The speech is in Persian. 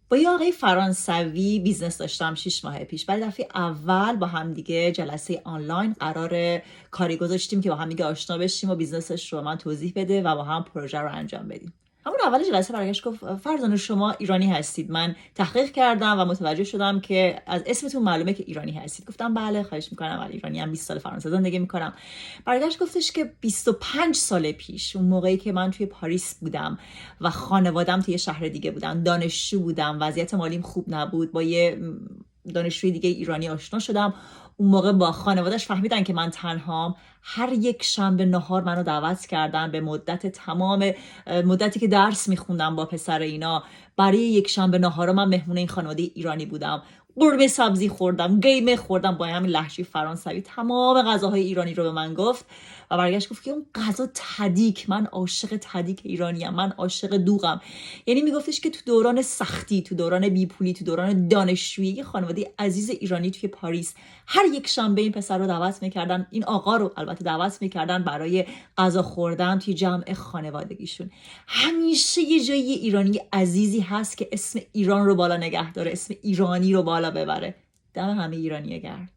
با یه آقای فرانسوی بیزنس داشتم 6 ماه پیش. برای دفعه اول با هم دیگه جلسه آنلاین قرار کاری گذاشتیم که با هم دیگه آشنا بشیم و بیزنسش رو من توضیح بده و با هم پروژه رو انجام بدیم. همون اول جلسه برگشت گفت فرزانه شما ایرانی هستید؟ من تحقیق کردم و متوجه شدم که از اسمتون معلومه که ایرانی هستید. گفتم بله خواهش میکنم، من ایرانی ام، 20 سال فرانسه زندگی میکنم. برگشت گفتش که 25 سال پیش، اون موقعی که من توی پاریس بودم و خانوادم توی شهر دیگه بودن، دانشجو بودم، وضعیت مالیم خوب نبود، با یه دانشجوی دیگه ایرانی آشنا شدم. اون موقع با خانواده‌اش فهمیدن که من تنهام. هر یک شنبه نهار منو دعوت کردن به مدت تمام مدتی که درس میخوندم با پسر اینا. برای یک شنبه نهار من مهمون این خانواده ایرانی بودم. قرمه سبزی خوردم، قیمه خوردم، با همین لهجه فرانسوی تمام غذاهای ایرانی رو به من گفت و برگشت گفت که اون غذا تدیک، من عاشق تدیک ایرانیم، من عاشق دوغم. یعنی میگفتش که تو دوران سختی، تو دوران بیپولی، تو دوران دانشجویی، خانواده عزیز ایرانی توی پاریس هر یک شنبه این پسر رو دعوت میکردن، این آقا رو البته دعوت میکردن برای غذا خوردن توی جمع خانوادگیشون. همیشه یه جایی ایرانی عزیزی هست که اسم ایران رو بالا نگه داره، اسم ایرانی رو بالا ببره. دم همه ایرانی گرد.